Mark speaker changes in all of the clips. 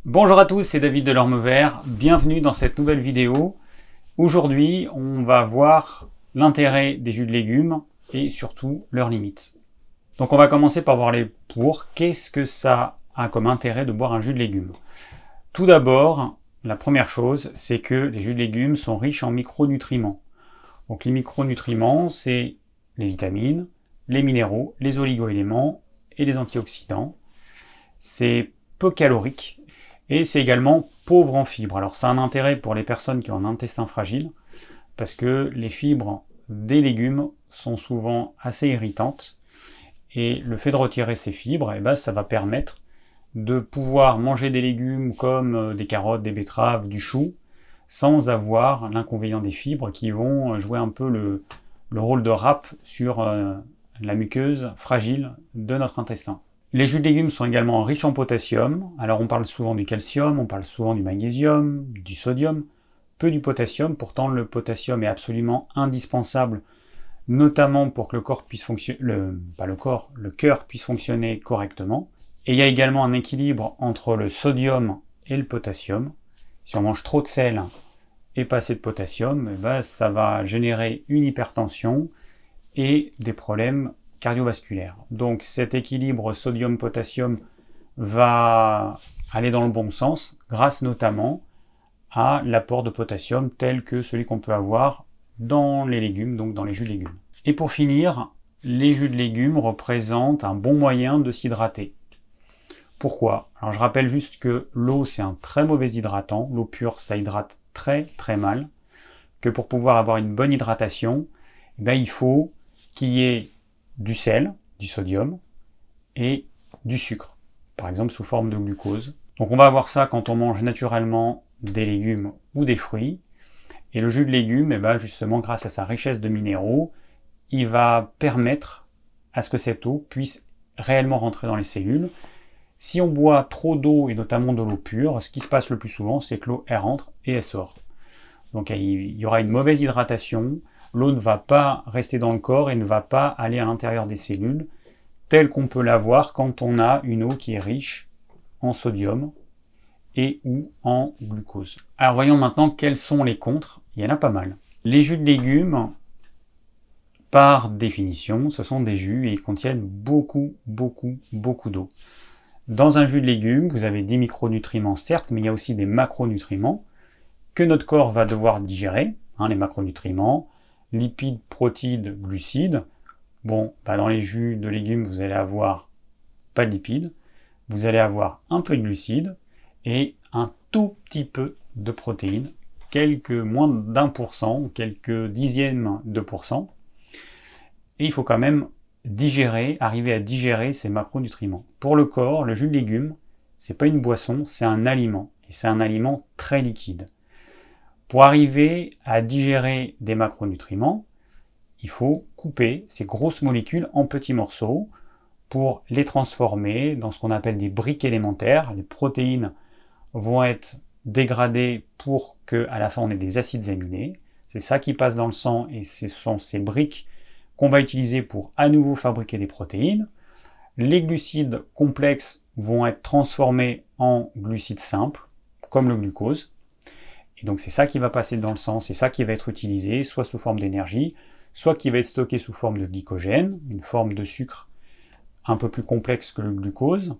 Speaker 1: Bonjour à tous, c'est David de l'Orme Vert, bienvenue dans cette nouvelle vidéo. Aujourd'hui, on va voir l'intérêt des jus de légumes et surtout leurs limites. Donc on va commencer par voir les pour. Qu'est-ce que ça a comme intérêt de boire un jus de légumes? Tout d'abord, la première chose, c'est que les jus de légumes sont riches en micronutriments. Donc les micronutriments, c'est les vitamines, les minéraux, les oligo-éléments et les antioxydants. C'est peu calorique. Et c'est également pauvre en fibres. Alors ça a un intérêt pour les personnes qui ont un intestin fragile, parce que les fibres des légumes sont souvent assez irritantes, et le fait de retirer ces fibres, ça va permettre de pouvoir manger des légumes comme des carottes, des betteraves, du chou, sans avoir l'inconvénient des fibres qui vont jouer un peu le rôle de râpe sur la muqueuse fragile de notre intestin. Les jus de légumes sont également riches en potassium. Alors on parle souvent du calcium, on parle souvent du magnésium, du sodium, peu du potassium. Pourtant le potassium est absolument indispensable, notamment pour que le corps puisse fonctionner, le cœur puisse fonctionner correctement. Et il y a également un équilibre entre le sodium et le potassium. Si on mange trop de sel et pas assez de potassium, ça va générer une hypertension et des problèmes cardiovasculaire. Donc cet équilibre sodium-potassium va aller dans le bon sens grâce notamment à l'apport de potassium tel que celui qu'on peut avoir dans les légumes, donc dans les jus de légumes. Et pour finir, les jus de légumes représentent un bon moyen de s'hydrater. Pourquoi? Alors je rappelle juste que l'eau c'est un très mauvais hydratant, l'eau pure ça hydrate très très mal, que pour pouvoir avoir une bonne hydratation, il faut qu'il y ait du sel, du sodium et du sucre, par exemple sous forme de glucose. Donc on va avoir ça quand on mange naturellement des légumes ou des fruits. Et le jus de légumes, justement grâce à sa richesse de minéraux, il va permettre à ce que cette eau puisse réellement rentrer dans les cellules. Si on boit trop d'eau, et notamment de l'eau pure, ce qui se passe le plus souvent, c'est que l'eau elle rentre et elle sort. Donc il y aura une mauvaise hydratation, l'eau ne va pas rester dans le corps et ne va pas aller à l'intérieur des cellules, telle qu'on peut l'avoir quand on a une eau qui est riche en sodium et ou en glucose. Alors voyons maintenant quels sont les contres. Il y en a pas mal. Les jus de légumes, par définition, ce sont des jus et ils contiennent beaucoup d'eau. Dans un jus de légumes, vous avez des micronutriments certes, mais il y a aussi des macronutriments que notre corps va devoir digérer, les macronutriments, lipides, protides, glucides. Bon, dans les jus de légumes, vous allez avoir pas de lipides, vous allez avoir un peu de glucides et un tout petit peu de protéines, moins d'1%, quelques dixièmes de %. Et il faut quand même arriver à digérer ces macronutriments. Pour le corps, le jus de légumes, c'est pas une boisson, c'est un aliment. Et c'est un aliment très liquide. Pour arriver à digérer des macronutriments, il faut couper ces grosses molécules en petits morceaux pour les transformer dans ce qu'on appelle des briques élémentaires. Les protéines vont être dégradées pour qu'à la fin on ait des acides aminés. C'est ça qui passe dans le sang et ce sont ces briques qu'on va utiliser pour à nouveau fabriquer des protéines. Les glucides complexes vont être transformés en glucides simples, comme le glucose. Et donc c'est ça qui va passer dans le sang, c'est ça qui va être utilisé, soit sous forme d'énergie, soit qui va être stocké sous forme de glycogène, une forme de sucre un peu plus complexe que le glucose,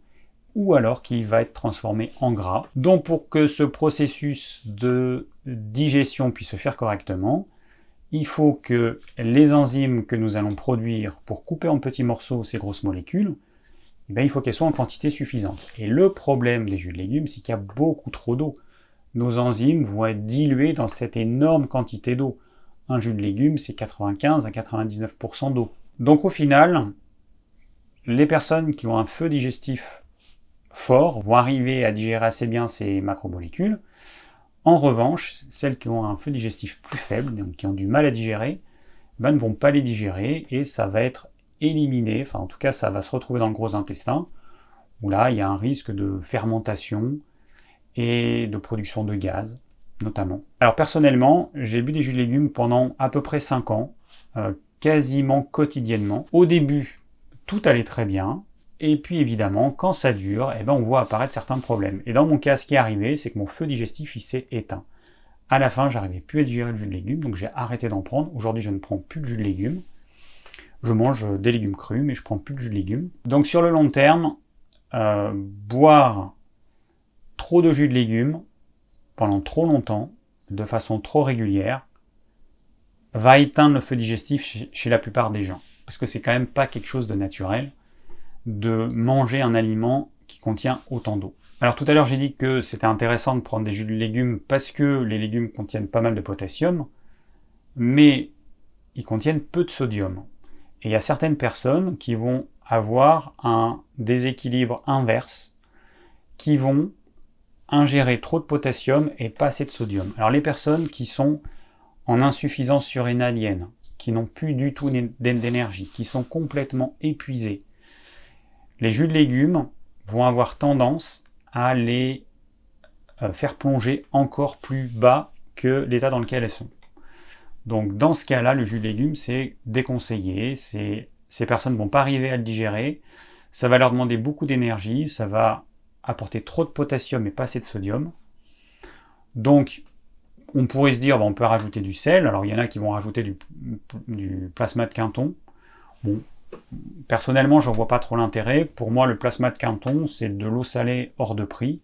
Speaker 1: ou alors qui va être transformé en gras. Donc pour que ce processus de digestion puisse se faire correctement, il faut que les enzymes que nous allons produire pour couper en petits morceaux ces grosses molécules, il faut qu'elles soient en quantité suffisante. Et le problème des jus de légumes, c'est qu'il y a beaucoup trop d'eau. Nos enzymes vont être diluées dans cette énorme quantité d'eau. Un jus de légumes, c'est 95 à 99% d'eau. Donc au final, les personnes qui ont un feu digestif fort vont arriver à digérer assez bien ces macromolécules. En revanche, celles qui ont un feu digestif plus faible, donc qui ont du mal à digérer, ne vont pas les digérer et ça va être éliminé, en tout cas ça va se retrouver dans le gros intestin, où là il y a un risque de fermentation et de production de gaz, notamment. Alors personnellement, j'ai bu des jus de légumes pendant à peu près 5 ans, quasiment quotidiennement. Au début, tout allait très bien, Et puis évidemment, quand ça dure, eh ben, on voit apparaître certains problèmes. Et dans mon cas, ce qui est arrivé, c'est que mon feu digestif il s'est éteint. À la fin, j'arrivais plus à digérer le jus de légumes, donc j'ai arrêté d'en prendre. Aujourd'hui, je ne prends plus de jus de légumes. Je mange des légumes crus, mais je prends plus de jus de légumes. Donc sur le long terme, boire trop de jus de légumes pendant trop longtemps, de façon trop régulière, va éteindre le feu digestif chez la plupart des gens. Parce que c'est quand même pas quelque chose de naturel de manger un aliment qui contient autant d'eau. Alors tout à l'heure j'ai dit que c'était intéressant de prendre des jus de légumes parce que les légumes contiennent pas mal de potassium, mais ils contiennent peu de sodium. Et il y a certaines personnes qui vont avoir un déséquilibre inverse, qui vont ingérer trop de potassium et pas assez de sodium. Alors les personnes qui sont en insuffisance surrénalienne, qui n'ont plus du tout d'énergie, qui sont complètement épuisées, les jus de légumes vont avoir tendance à les faire plonger encore plus bas que l'état dans lequel elles sont. Donc dans ce cas-là, le jus de légumes, c'est déconseillé, ces personnes ne vont pas arriver à le digérer, ça va leur demander beaucoup d'énergie, ça va apporter trop de potassium et pas assez de sodium. Donc on pourrait se dire, on peut rajouter du sel, alors il y en a qui vont rajouter du plasma de Quinton. Bon, personnellement, j'en vois pas trop l'intérêt. Pour moi, le plasma de Quinton, c'est de l'eau salée hors de prix.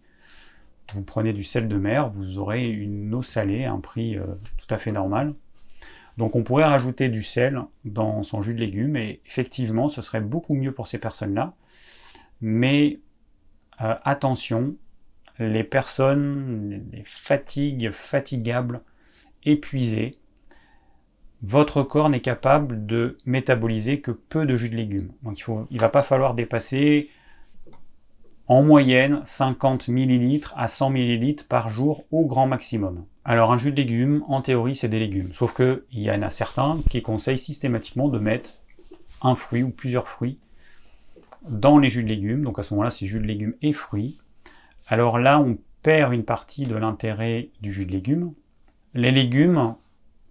Speaker 1: Vous prenez du sel de mer, vous aurez une eau salée à un prix tout à fait normal. Donc on pourrait rajouter du sel dans son jus de légumes, et effectivement, ce serait beaucoup mieux pour ces personnes-là. Mais attention, les personnes, les fatigables, épuisées, votre corps n'est capable de métaboliser que peu de jus de légumes. Donc il ne va pas falloir dépasser en moyenne 50 ml à 100 ml par jour au grand maximum. Alors un jus de légumes, en théorie, c'est des légumes. Sauf qu'il y en a certains qui conseillent systématiquement de mettre un fruit ou plusieurs fruits dans les jus de légumes. Donc à ce moment-là, c'est jus de légumes et fruits. Alors là, on perd une partie de l'intérêt du jus de légumes. Les légumes,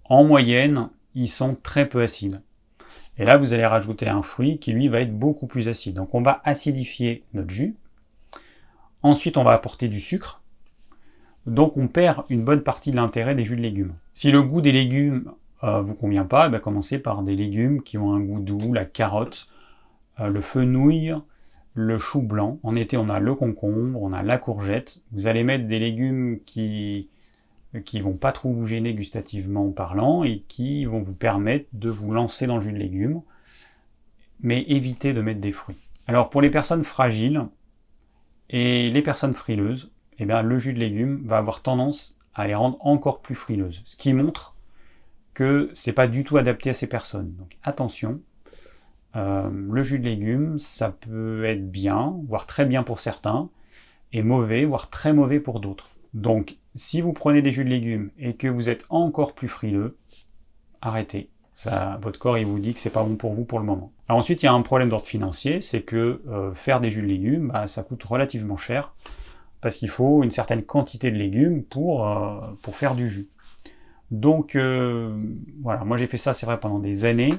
Speaker 1: en moyenne, ils sont très peu acides. Et là, vous allez rajouter un fruit qui, lui, va être beaucoup plus acide. Donc on va acidifier notre jus. Ensuite, on va apporter du sucre. Donc on perd une bonne partie de l'intérêt des jus de légumes. Si le goût des légumes vous convient pas, commencez par des légumes qui ont un goût doux, la carotte, le fenouil, le chou blanc. En été, on a le concombre, on a la courgette. Vous allez mettre des légumes qui vont pas trop vous gêner gustativement parlant et qui vont vous permettre de vous lancer dans le jus de légumes, mais évitez de mettre des fruits. Alors pour les personnes fragiles et les personnes frileuses, le jus de légumes va avoir tendance à les rendre encore plus frileuses, ce qui montre que c'est pas du tout adapté à ces personnes. Donc attention, le jus de légumes, ça peut être bien, voire très bien pour certains, et mauvais, voire très mauvais pour d'autres. Donc, si vous prenez des jus de légumes et que vous êtes encore plus frileux, arrêtez. Votre corps, il vous dit que c'est pas bon pour vous pour le moment. Alors ensuite, il y a un problème d'ordre financier, c'est que faire des jus de légumes, ça coûte relativement cher, parce qu'il faut une certaine quantité de légumes pour faire du jus. Donc, voilà, moi j'ai fait ça, c'est vrai, pendant des années.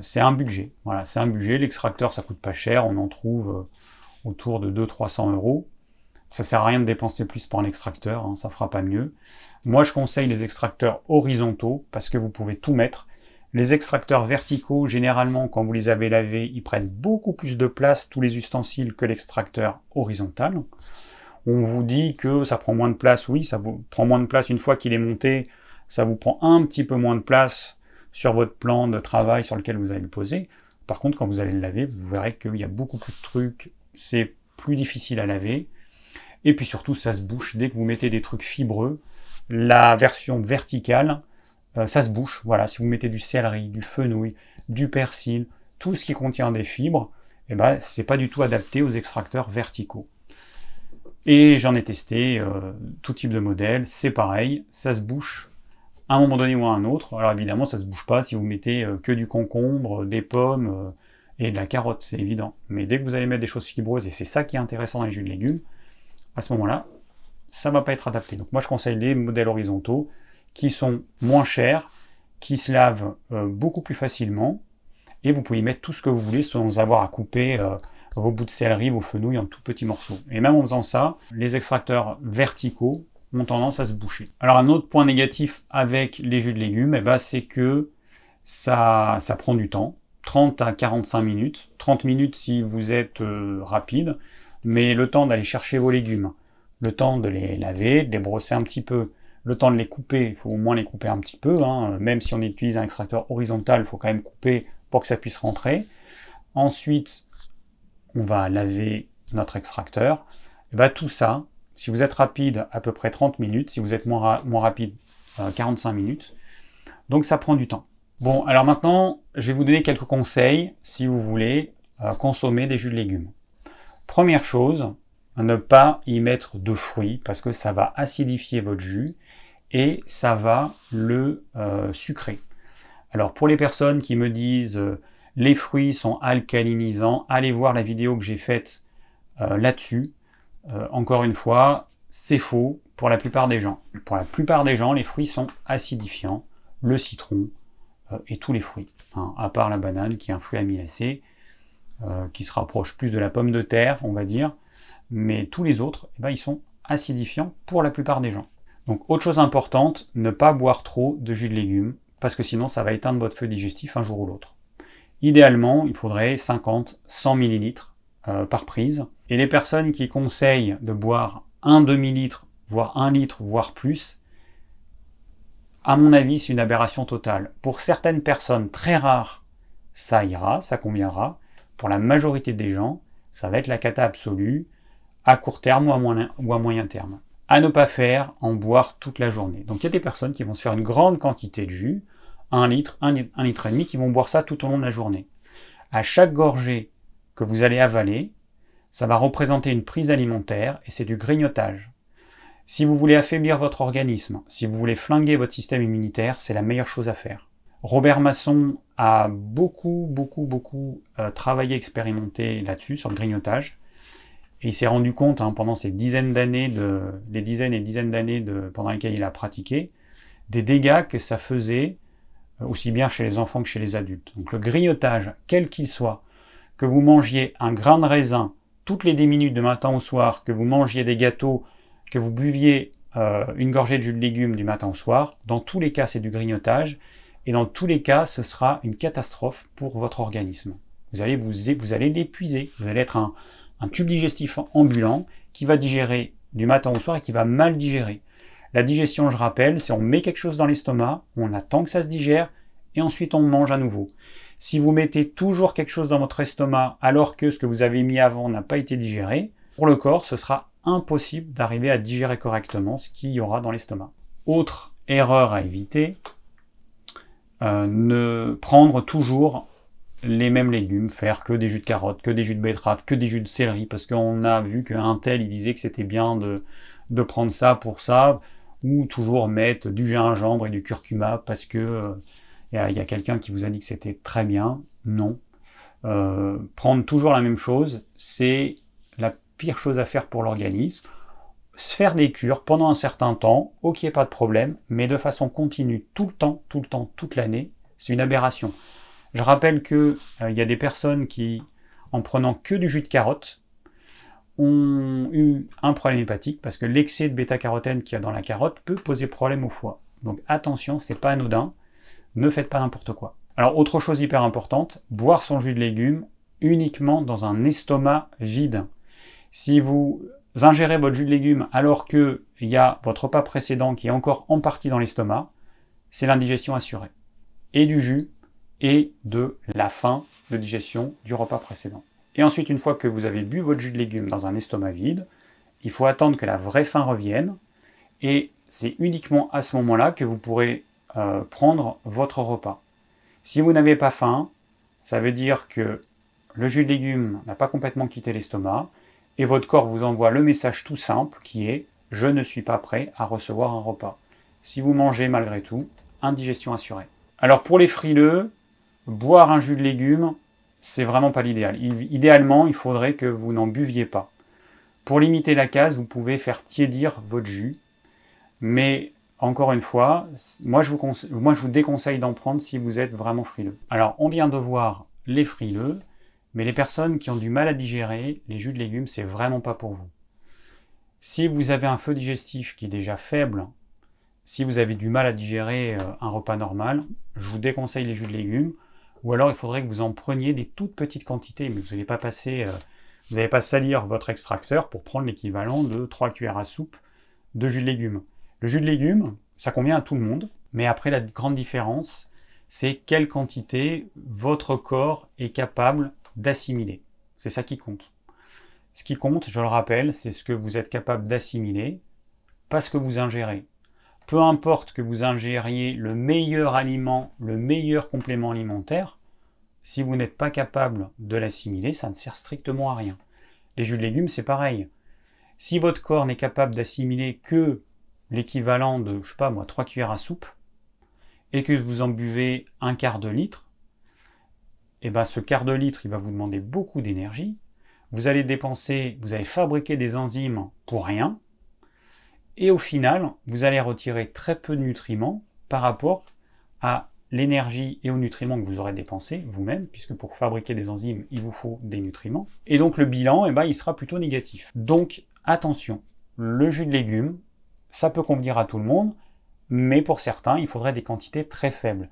Speaker 1: C'est un budget. Voilà, c'est un budget. L'extracteur, ça coûte pas cher, on en trouve autour de 200-300 €. Ça sert à rien de dépenser plus pour un extracteur, ça fera pas mieux. Moi, je conseille les extracteurs horizontaux parce que vous pouvez tout mettre. Les extracteurs verticaux, généralement, quand vous les avez lavés, ils prennent beaucoup plus de place, tous les ustensiles, que l'extracteur horizontal. On vous dit que ça prend moins de place. Oui, ça vous prend moins de place une fois qu'il est monté. Ça vous prend un petit peu moins de place sur votre plan de travail sur lequel vous allez le poser. Par contre, quand vous allez le laver, vous verrez qu'il y a beaucoup plus de trucs. C'est plus difficile à laver. Et puis surtout, ça se bouche. Dès que vous mettez des trucs fibreux, la version verticale, ça se bouche. Voilà, si vous mettez du céleri, du fenouil, du persil, tout ce qui contient des fibres, c'est pas du tout adapté aux extracteurs verticaux. Et j'en ai testé tout type de modèle, c'est pareil, ça se bouche à un moment donné ou à un autre. Alors évidemment, ça se bouge pas si vous mettez que du concombre, des pommes et de la carotte, c'est évident. Mais dès que vous allez mettre des choses fibreuses, et c'est ça qui est intéressant dans les jus de légumes, à ce moment-là, ça va pas être adapté. Donc moi, je conseille les modèles horizontaux qui sont moins chers, qui se lavent beaucoup plus facilement, et vous pouvez y mettre tout ce que vous voulez sans avoir à couper vos bouts de céleri, vos fenouilles en tout petits morceaux. Et même en faisant ça, les extracteurs verticaux ont tendance à se boucher. Alors un autre point négatif avec les jus de légumes, c'est que ça prend du temps, 30 à 45 minutes, 30 minutes si vous êtes rapide, mais le temps d'aller chercher vos légumes, le temps de les laver, de les brosser un petit peu, le temps de les couper, il faut au moins les couper un petit peu, même si on utilise un extracteur horizontal, il faut quand même couper pour que ça puisse rentrer. Ensuite, on va laver notre extracteur. Et tout ça, si vous êtes rapide, à peu près 30 minutes, si vous êtes moins rapide, 45 minutes. Donc ça prend du temps. Bon, alors maintenant, je vais vous donner quelques conseils si vous voulez consommer des jus de légumes. Première chose, ne pas y mettre de fruits parce que ça va acidifier votre jus et ça va le sucrer. Alors pour les personnes qui me disent les fruits sont alcalinisants, allez voir la vidéo que j'ai faite là-dessus. Encore une fois, c'est faux pour la plupart des gens. Pour la plupart des gens, les fruits sont acidifiants, le citron et tous les fruits, à part la banane qui est un fruit amylacé, qui se rapproche plus de la pomme de terre, on va dire, mais tous les autres, ils sont acidifiants pour la plupart des gens. Donc autre chose importante, ne pas boire trop de jus de légumes, parce que sinon ça va éteindre votre feu digestif un jour ou l'autre. Idéalement, il faudrait 50-100 ml par prise. Et les personnes qui conseillent de boire un demi-litre, voire 1 litre, voire plus, à mon avis, c'est une aberration totale. Pour certaines personnes très rares, ça ira, ça conviendra. Pour la majorité des gens, ça va être la cata absolue, à court terme ou à moyen terme. À ne pas faire, en boire toute la journée. Donc il y a des personnes qui vont se faire une grande quantité de jus, 1 litre, 1 litre et demi, qui vont boire ça tout au long de la journée. À chaque gorgée que vous allez avaler, ça va représenter une prise alimentaire et c'est du grignotage. Si vous voulez affaiblir votre organisme, si vous voulez flinguer votre système immunitaire, c'est la meilleure chose à faire. Robert Masson a beaucoup travaillé, expérimenté là-dessus, sur le grignotage. Et il s'est rendu compte, pendant ces dizaines d'années, les dizaines et dizaines d'années pendant lesquelles il a pratiqué, des dégâts que ça faisait, aussi bien chez les enfants que chez les adultes. Donc le grignotage, quel qu'il soit, que vous mangiez un grain de raisin toutes les 10 minutes de matin au soir, que vous mangiez des gâteaux, que vous buviez une gorgée de jus de légumes du matin au soir, dans tous les cas c'est du grignotage, et dans tous les cas ce sera une catastrophe pour votre organisme. Vous allez l'épuiser, vous allez être un tube digestif ambulant qui va digérer du matin au soir et qui va mal digérer. La digestion, je rappelle, c'est on met quelque chose dans l'estomac, on attend que ça se digère, et ensuite on mange à nouveau. Si vous mettez toujours quelque chose dans votre estomac alors que ce que vous avez mis avant n'a pas été digéré, pour le corps, ce sera impossible d'arriver à digérer correctement ce qu'il y aura dans l'estomac. Autre erreur à éviter, ne prendre toujours les mêmes légumes, faire que des jus de carottes, que des jus de betterave, que des jus de céleri, parce qu'on a vu qu'un tel, il disait que c'était bien de prendre ça pour ça, ou toujours mettre du gingembre et du curcuma parce que y a quelqu'un qui vous a dit que c'était très bien. Non. Prendre toujours la même chose, c'est la pire chose à faire pour l'organisme. Se faire des cures pendant un certain temps, ok, pas de problème, mais de façon continue, tout le temps, toute l'année, c'est une aberration. Je rappelle que y a des personnes qui, en prenant que du jus de carotte, ont eu un problème hépatique parce que l'excès de bêta-carotène qu'il y a dans la carotte peut poser problème au foie. Donc attention, c'est pas anodin, ne faites pas n'importe quoi. Alors autre chose hyper importante, boire son jus de légumes uniquement dans un estomac vide. Si vous ingérez votre jus de légumes alors qu'il y a votre repas précédent qui est encore en partie dans l'estomac, c'est l'indigestion assurée. Et du jus et de la faim de digestion du repas précédent. Et ensuite, une fois que vous avez bu votre jus de légumes dans un estomac vide, il faut attendre que la vraie faim revienne, et c'est uniquement à ce moment-là que vous pourrez prendre votre repas. Si vous n'avez pas faim, ça veut dire que le jus de légumes n'a pas complètement quitté l'estomac, et votre corps vous envoie le message tout simple qui est « Je ne suis pas prêt à recevoir un repas ». Si vous mangez malgré tout, indigestion assurée. Alors pour les frileux, boire un jus de légumes, c'est vraiment pas l'idéal. Idéalement, il faudrait que vous n'en buviez pas. Pour limiter la casse, vous pouvez faire tiédir votre jus. Mais, encore une fois, moi je vous déconseille d'en prendre si vous êtes vraiment frileux. Alors, on vient de voir les frileux. Mais les personnes qui ont du mal à digérer, les jus de légumes, c'est vraiment pas pour vous. Si vous avez un feu digestif qui est déjà faible, si vous avez du mal à digérer un repas normal, je vous déconseille les jus de légumes, ou alors il faudrait que vous en preniez des toutes petites quantités, mais vous n'allez pas vous n'allez pas salir votre extracteur pour prendre l'équivalent de 3 cuillères à soupe de jus de légumes. Le jus de légumes, ça convient à tout le monde, mais après la grande différence, c'est quelle quantité votre corps est capable d'assimiler. C'est ça qui compte. Ce qui compte, je le rappelle, c'est ce que vous êtes capable d'assimiler, pas ce que vous ingérez. Peu importe que vous ingériez le meilleur aliment, le meilleur complément alimentaire, si vous n'êtes pas capable de l'assimiler, ça ne sert strictement à rien. Les jus de légumes, c'est pareil. Si votre corps n'est capable d'assimiler que l'équivalent de, 3 cuillères à soupe, et que vous en buvez un quart de litre, et bien ce quart de litre, il va vous demander beaucoup d'énergie. Vous allez fabriquer des enzymes pour rien, et au final, vous allez retirer très peu de nutriments par rapport à l'énergie et aux nutriments que vous aurez dépensés vous-même, puisque pour fabriquer des enzymes, il vous faut des nutriments. Et donc le bilan, il sera plutôt négatif. Donc attention, le jus de légumes, ça peut convenir à tout le monde, mais pour certains, il faudrait des quantités très faibles.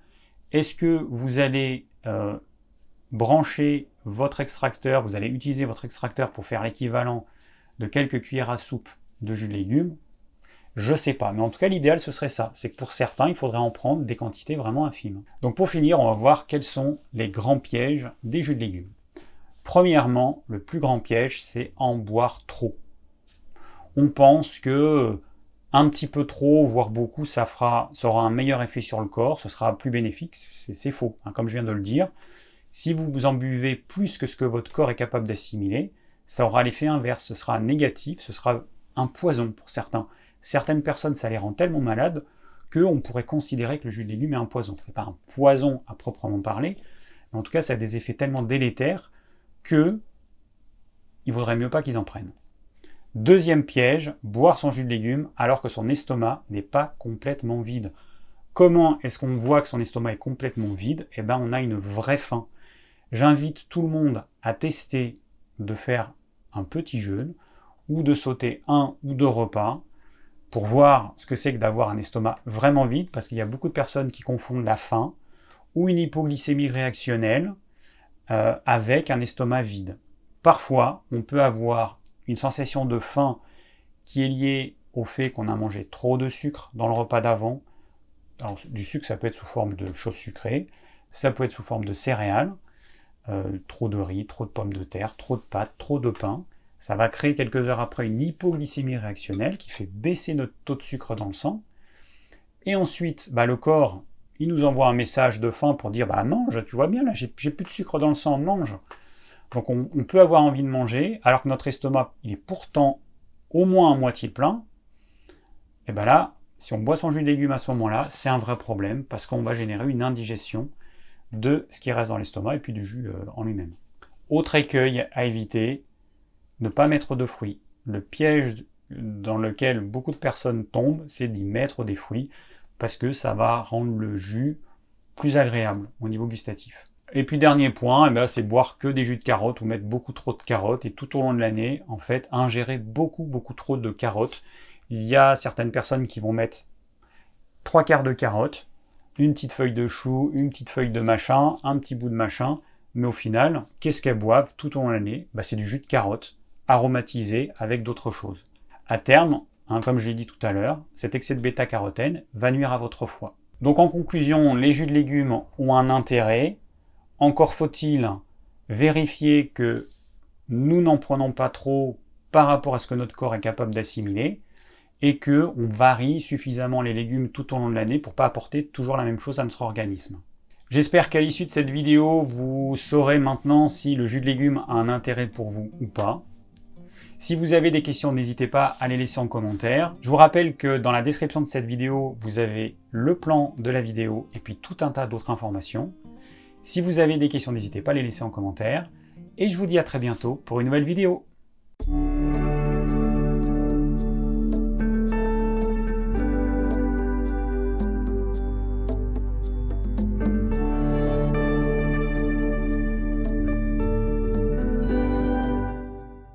Speaker 1: Est-ce que vous allez brancher votre extracteur, vous allez utiliser votre extracteur pour faire l'équivalent de quelques cuillères à soupe de jus de légumes? Je sais pas, mais en tout cas l'idéal ce serait ça, c'est que pour certains il faudrait en prendre des quantités vraiment infimes. Donc pour finir, on va voir quels sont les grands pièges des jus de légumes. Premièrement, le plus grand piège, c'est en boire trop. On pense que un petit peu trop, voire beaucoup, ça aura un meilleur effet sur le corps, ce sera plus bénéfique, c'est faux, comme je viens de le dire. Si vous en buvez plus que ce que votre corps est capable d'assimiler, ça aura l'effet inverse, ce sera négatif, ce sera un poison pour certains. Certaines personnes, ça les rend tellement malades qu'on pourrait considérer que le jus de légumes est un poison. Ce n'est pas un poison à proprement parler, mais en tout cas, ça a des effets tellement délétères qu'il ne vaudrait mieux pas qu'ils en prennent. Deuxième piège, boire son jus de légumes alors que son estomac n'est pas complètement vide. Comment est-ce qu'on voit que son estomac est complètement vide? On a une vraie faim. J'invite tout le monde à tester de faire un petit jeûne ou de sauter 1 ou 2 repas pour voir ce que c'est que d'avoir un estomac vraiment vide, parce qu'il y a beaucoup de personnes qui confondent la faim ou une hypoglycémie réactionnelle avec un estomac vide. Parfois, on peut avoir une sensation de faim qui est liée au fait qu'on a mangé trop de sucre dans le repas d'avant. Alors, du sucre, ça peut être sous forme de choses sucrées, ça peut être sous forme de céréales, trop de riz, trop de pommes de terre, trop de pâtes, trop de pain. Ça va créer quelques heures après une hypoglycémie réactionnelle qui fait baisser notre taux de sucre dans le sang. Et ensuite, le corps, il nous envoie un message de faim pour dire « mange, tu vois bien, là, j'ai plus de sucre dans le sang, mange ». Donc on peut avoir envie de manger, alors que notre estomac, il est pourtant au moins à moitié plein. Et là, si on boit son jus de légumes à ce moment-là, c'est un vrai problème, parce qu'on va générer une indigestion de ce qui reste dans l'estomac et puis du jus en lui-même. Autre écueil à éviter, ne pas mettre de fruits. Le piège dans lequel beaucoup de personnes tombent, c'est d'y mettre des fruits, parce que ça va rendre le jus plus agréable au niveau gustatif. Et puis dernier point, c'est boire que des jus de carottes ou mettre beaucoup trop de carottes, et tout au long de l'année, en fait, ingérer beaucoup trop de carottes. Il y a certaines personnes qui vont mettre 3 quarts de carottes, une petite feuille de chou, une petite feuille de machin, un petit bout de machin, mais au final, qu'est-ce qu'elles boivent tout au long de l'année? C'est du jus de carotte, aromatisé avec d'autres choses. À terme, comme je l'ai dit tout à l'heure, cet excès de bêta-carotène va nuire à votre foie. Donc en conclusion, les jus de légumes ont un intérêt. Encore faut-il vérifier que nous n'en prenons pas trop par rapport à ce que notre corps est capable d'assimiler et qu'on varie suffisamment les légumes tout au long de l'année pour ne pas apporter toujours la même chose à notre organisme. J'espère qu'à l'issue de cette vidéo, vous saurez maintenant si le jus de légumes a un intérêt pour vous ou pas. Si vous avez des questions, n'hésitez pas à les laisser en commentaire. Je vous rappelle que dans la description de cette vidéo, vous avez le plan de la vidéo et puis tout un tas d'autres informations. Si vous avez des questions, n'hésitez pas à les laisser en commentaire. Et je vous dis à très bientôt pour une nouvelle vidéo.